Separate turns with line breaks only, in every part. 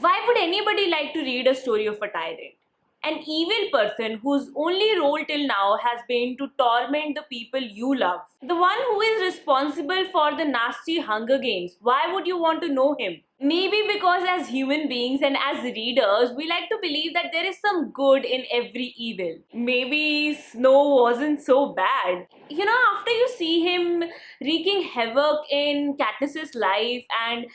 Why would anybody like to read a story of a tyrant? An evil person whose only role till now has been to torment the people you love. The one who is responsible for the nasty Hunger Games. Why would you want to know him? Maybe because as human beings and as readers, we like to believe that there is some good in every evil. Maybe Snow wasn't so bad. After you see him wreaking havoc in Katniss's life, and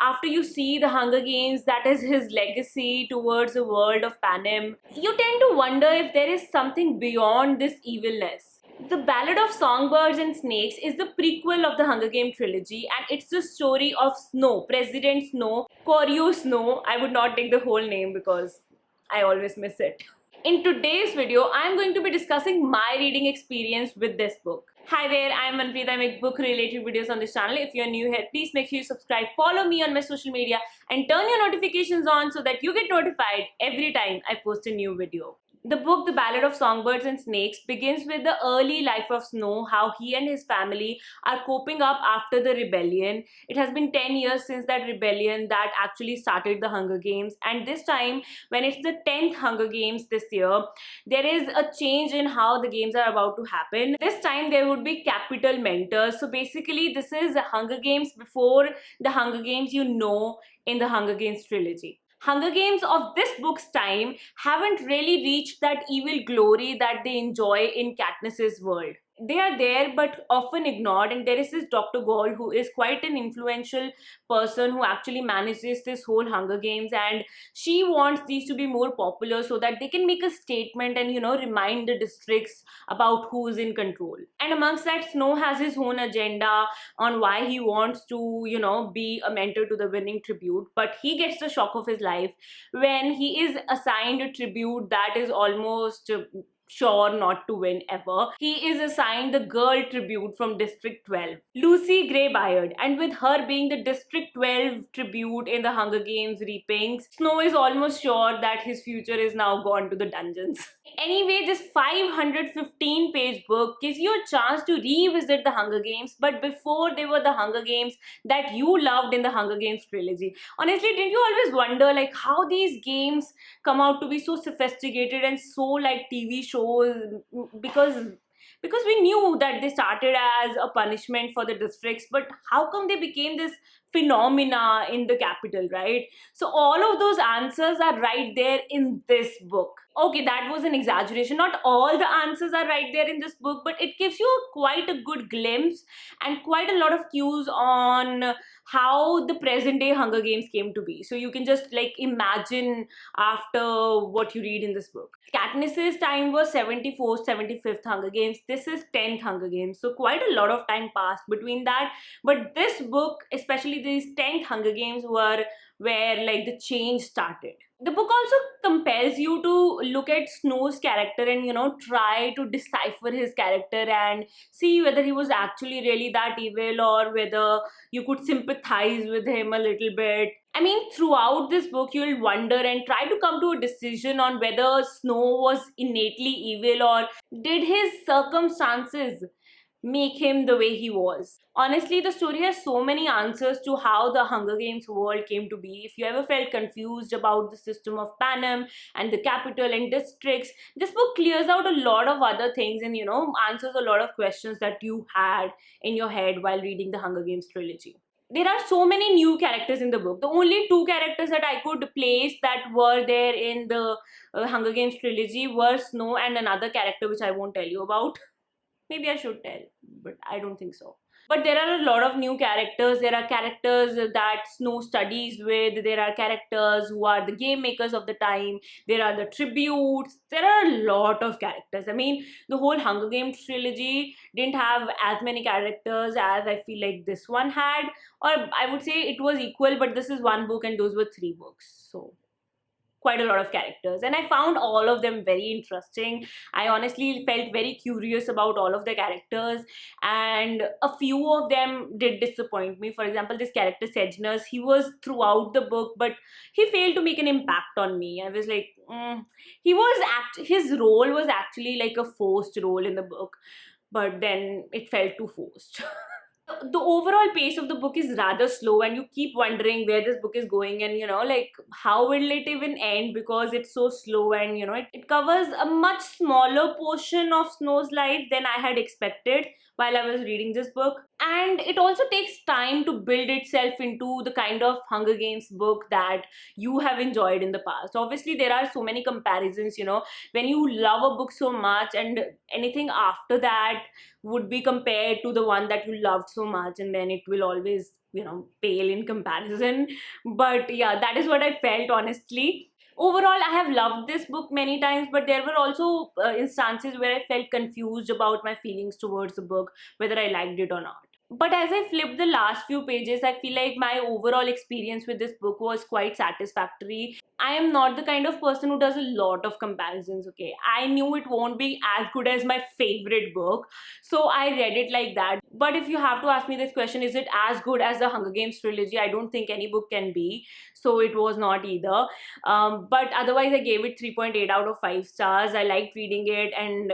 after you see the Hunger Games, that is his legacy towards the world of Panem, you tend to wonder if there is something beyond this evilness. The Ballad of Songbirds and Snakes is the prequel of the Hunger Games trilogy, and it's the story of Snow, President Snow, Koryu Snow. I would not take the whole name because I always miss it. In today's video, I'm going to be discussing my reading experience with this book. Hi there, I'm Manpreet. I make book related videos on this channel. If you're new here, please make sure you subscribe, follow me on my social media, and turn your notifications on so that you get notified every time I post a new video. The book, The Ballad of Songbirds and Snakes, begins with the early life of Snow, how he and his family are coping up after the rebellion. It has been 10 years since that rebellion that actually started the Hunger Games, and this time, when it's the 10th Hunger Games this year, there is a change in how the games are about to happen. This time there would be capital mentors. So basically, this is the Hunger Games before the Hunger Games in the Hunger Games trilogy. Hunger Games of this book's time haven't really reached that evil glory that they enjoy in Katniss's world. They are there but often ignored, and there is this Dr. Gaul who is quite an influential person who actually manages this whole Hunger Games, and she wants these to be more popular so that they can make a statement and remind the districts about who is in control. And amongst that, Snow has his own agenda on why he wants to be a mentor to the winning tribute, but he gets the shock of his life when he is assigned a tribute that is almost sure not to win ever. He is assigned the girl tribute from District 12, Lucy Greybeard, and with her being the District 12 tribute in the Hunger Games reapings, Snow is almost sure that his future is now gone to the dungeons. Anyway, this 515-page book gives you a chance to revisit the Hunger Games, but before they were the Hunger Games that you loved in the Hunger Games trilogy. Honestly, didn't you always wonder how these games come out to be so sophisticated and so like TV shows, because we knew that they started as a punishment for the districts, but how come they became this phenomena in the capital, right? So all of those answers are right there in this book. Okay, that was an exaggeration. Not all the answers are right there in this book, but it gives you quite a good glimpse and quite a lot of cues on how the present day Hunger Games came to be. So you can just imagine after what you read in this book. Katniss's time was 74th, 75th Hunger Games. This is 10th Hunger Games. So quite a lot of time passed between that. But this book, especially these 10th Hunger Games, were where the change started. The book also compels you to look at Snow's character and try to decipher his character and see whether he was actually really that evil or whether you could sympathize with him a little bit. I mean, throughout this book, you'll wonder and try to come to a decision on whether Snow was innately evil or did his circumstances make him the way he was. Honestly, the story has so many answers to how the Hunger Games world came to be. If you ever felt confused about the system of Panem and the capital and districts, this book clears out a lot of other things and answers a lot of questions that you had in your head while reading the Hunger Games trilogy. There are so many new characters in the book. The only two characters that I could place that were there in the Hunger Games trilogy were Snow and another character which I won't tell you about. Maybe I should tell, but I don't think so. But there are a lot of new characters. There are characters that Snow studies with. There are characters who are the game makers of the time. There are the tributes. There are a lot of characters. I mean, the whole Hunger Games trilogy didn't have as many characters as I feel like this one had. Or I would say it was equal, but this is one book and those were 3 books. So quite a lot of characters, and I found all of them very interesting. I honestly felt very curious about all of the characters, and a few of them did disappoint me. For example, this character Sejanus, he was throughout the book, but he failed to make an impact on me. I was like, his role was actually like a forced role in the book, but then it felt too forced. The overall pace of the book is rather slow, and you keep wondering where this book is going, and like how will it even end, because it's so slow, and it covers a much smaller portion of Snow's life than I had expected while I was reading this book. And it also takes time to build itself into the kind of Hunger Games book that you have enjoyed in the past. Obviously there are so many comparisons, when you love a book so much, and anything after that would be compared to the one that you loved so much, and then it will always pale in comparison. But yeah, that is what I felt, honestly. Overall, I have loved this book many times, but there were also instances where I felt confused about my feelings towards the book, whether I liked it or not. But as I flipped the last few pages, I feel like my overall experience with this book was quite satisfactory. I am not the kind of person who does a lot of comparisons, okay? I knew it won't be as good as my favorite book, so I read it like that. But if you have to ask me this question, is it as good as the Hunger Games trilogy? I don't think any book can be, so it was not either. But otherwise, I gave it 3.8 out of 5 stars. I liked reading it, and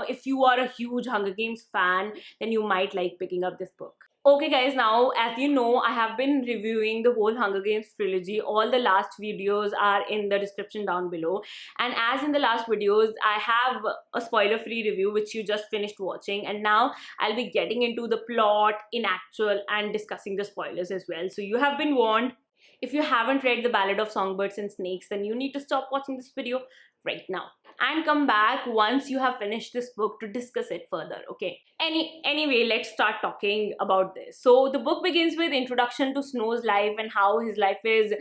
if you are a huge Hunger Games fan, then you might like picking up this book. Okay guys, now as you know, I have been reviewing the whole Hunger Games trilogy. All the last videos are in the description down below. And as in the last videos, I have a spoiler-free review which you just finished watching. And now I'll be getting into the plot in actual and discussing the spoilers as well. So you have been warned. If you haven't read The Ballad of Songbirds and Snakes, then you need to stop watching this video right now and come back once you have finished this book to discuss it further, okay? Anyway, let's start talking about this. So the book begins with introduction to Snow's life and how his life is,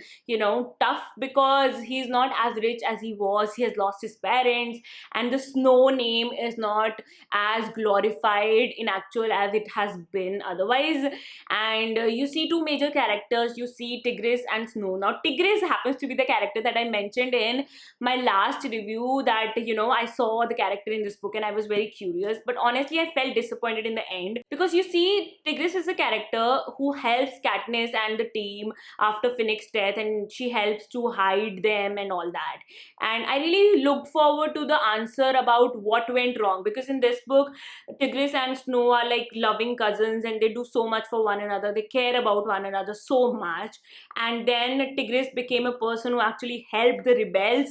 tough because he's not as rich as he was. He has lost his parents, and the Snow name is not as glorified in actual as it has been otherwise. And you see two major characters. You see Tigris and Snow. Now Tigris happens to be the character that I mentioned in my last review, that I saw the character in this book and I was very curious, but honestly I felt disappointed in the end, because you see Tigris is a character who helps Katniss and the team after Finnick's death, and she helps to hide them and all that. And I really looked forward to the answer about what went wrong, because in this book Tigris and Snow are like loving cousins, and they do so much for one another. They care about one another so much. And then Tigris became a person who actually helped the rebels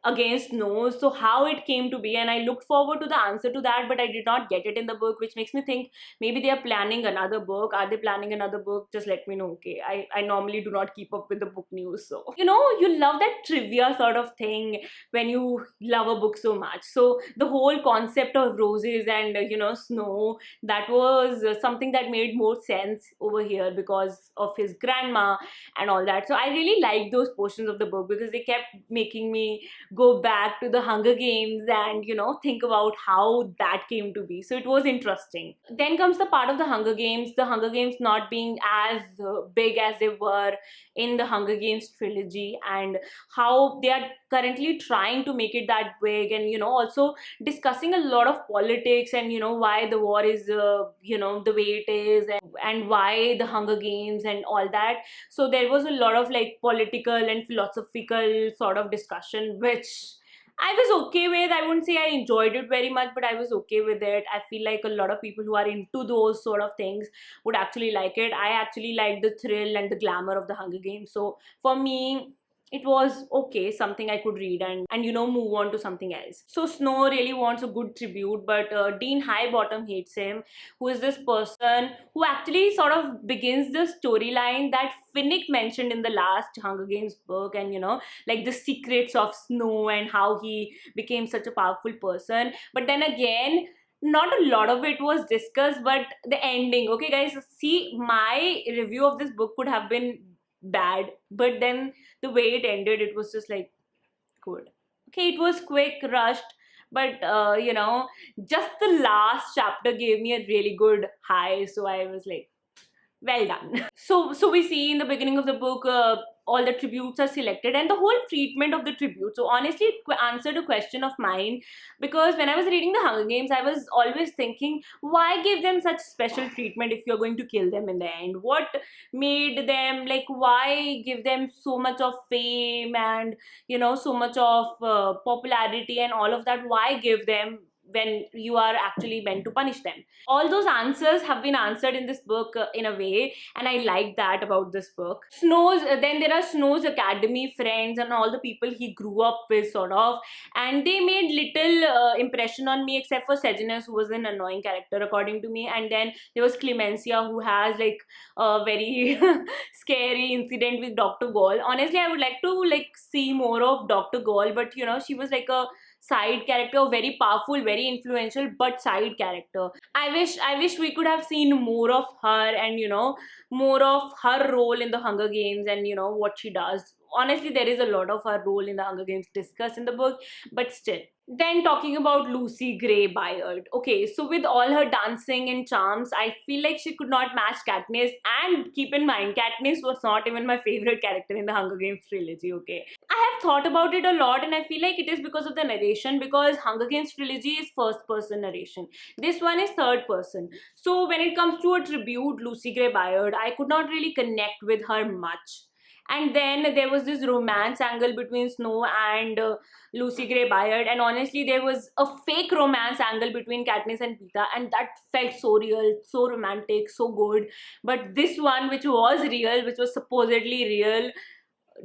against Snow. So how it came to be, and I looked forward to the answer to that, but I did not get it in the book, which makes me think maybe they are planning another book. Are they planning another book? Just let me know, okay? I normally do not keep up with the book news, so you love that trivia sort of thing when you love a book so much. So the whole concept of roses and Snow, that was something that made more sense over here because of his grandma and all that. So I really liked those portions of the book because they kept making me go back to the Hunger Games and think about how that came to be. So it was interesting. Then comes the part of the Hunger Games not being as big as they were in the Hunger Games trilogy, and how they are currently trying to make it that big, and also discussing a lot of politics, and why the war is the way it is, and why the Hunger Games and all that. So there was a lot of like political and philosophical sort of discussion, which I was okay with. I wouldn't say I enjoyed it very much, but I was okay with it. I feel like a lot of people who are into those sort of things would actually like it. I actually like the thrill and the glamour of the Hunger Games. So for me, it was okay, something I could read and move on to something else. So Snow really wants a good tribute, but Dean Highbottom hates him, who is this person who actually sort of begins the storyline that Finnick mentioned in the last Hunger Games book, and like the secrets of Snow and how he became such a powerful person. But then again, not a lot of it was discussed, but the ending, okay guys, see, my review of this book could have been bad, but then the way it ended, it was just like good. Okay, it was quick, rushed, but just the last chapter gave me a really good high, so I was like, well done. So we see in the beginning of the book, all the tributes are selected and the whole treatment of the tribute. So honestly, it answered a question of mine, because when I was reading the Hunger Games, I was always thinking, why give them such special treatment if you're going to kill them in the end? What made them, like, why give them so much of fame and so much of popularity and all of that? Why give them when you are actually meant to punish them. All those answers have been answered in this book in a way, and I like that about this book. Then there are Snow's academy friends and all the people he grew up with, sort of, and they made little impression on me, except for Sejanus, who was an annoying character according to me. And then there was Clemencia, who has like a very scary incident with Dr. Gall. Honestly, I would like to like see more of Dr. Gall, but you know, she was like a side character, very powerful, very influential, but side character. I wish we could have seen more of her, and you know, more of her role in the Hunger Games, and you know what she does. Honestly, there is a lot of her role in the Hunger Games discussed in the book, but still. Then talking about Lucy Gray Byard. Okay, so with all her dancing and charms, I feel like she could not match Katniss. And keep in mind, Katniss was not even my favorite character in the Hunger Games trilogy. Okay, I have thought about it a lot, and I feel like it is because of the narration. Because Hunger Games trilogy is first person narration. This one is third person. So when it comes to a tribute, Lucy Gray Byard, I could not really connect with her much. And then there was this romance angle between Snow and Lucy Gray Byard, and honestly, there was a fake romance angle between Katniss and Peeta, and that felt so real, so romantic, so good. But this one, which was real, which was supposedly real,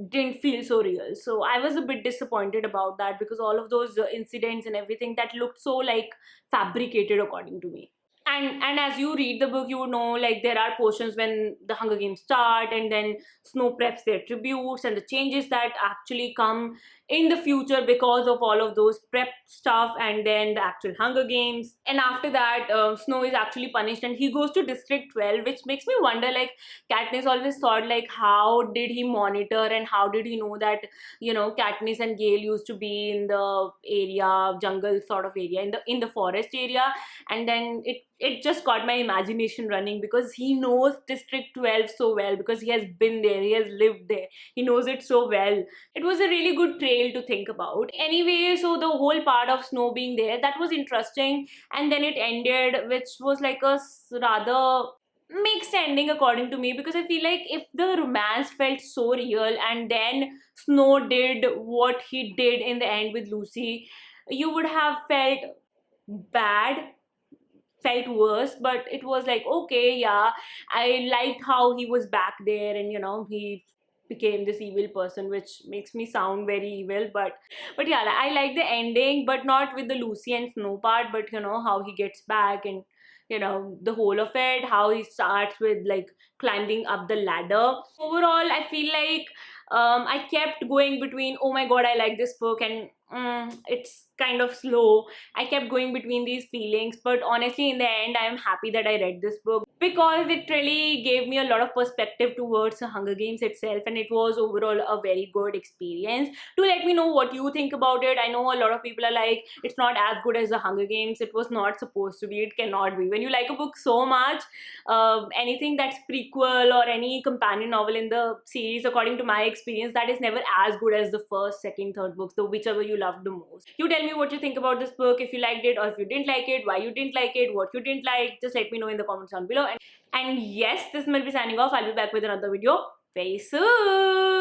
didn't feel so real. So I was a bit disappointed about that, because all of those incidents and everything that looked so like fabricated according to me. And as you read the book, you would know like there are portions when the Hunger Games start, and then Snow preps their tributes and the changes that actually come in the future because of all of those prep stuff, and then the actual Hunger Games. And after that, Snow is actually punished and he goes to District 12, which makes me wonder, like, Katniss always thought like, how did he monitor and how did he know that, you know, Katniss and Gale used to be in the area, jungle sort of area, in the forest area. And then it just got my imagination running, because he knows District 12 so well, because he has been there, he has lived there, he knows it so well. It was a really good trail to think about. Anyway, so the whole part of Snow being there, that was interesting. And then it ended, which was like a rather mixed ending according to me, because I feel like if the romance felt so real and then Snow did what he did in the end with Lucy, you would have felt bad, felt worse. But it was like, okay, yeah, I liked how he was back there, and you know, he became this evil person, which makes me sound very evil. But yeah, I like the ending, but not with the Lucy and Snow part, but you know, how he gets back, and you know, the whole of it, how he starts with like climbing up the ladder. Overall, I feel like I kept going between, oh my god, I like this book, and it's kind of slow. I kept going between these feelings, but honestly, in the end, I am happy that I read this book, because it really gave me a lot of perspective towards the Hunger Games itself, and it was overall a very good experience. Do let me know what you think about it. I know a lot of people are like, it's not as good as the Hunger Games. It was not supposed to be. It cannot be. When you like a book so much, anything that's prequel or any companion novel in the series, according to my experience, that is never as good as the first, second, third books, the whichever you loved the most. You tell me what you think about this book, if you liked it or if you didn't like it, why you didn't like it, what you didn't like. Just let me know in the comments down below. And yes, this will be signing off. I'll be back with another video very soon.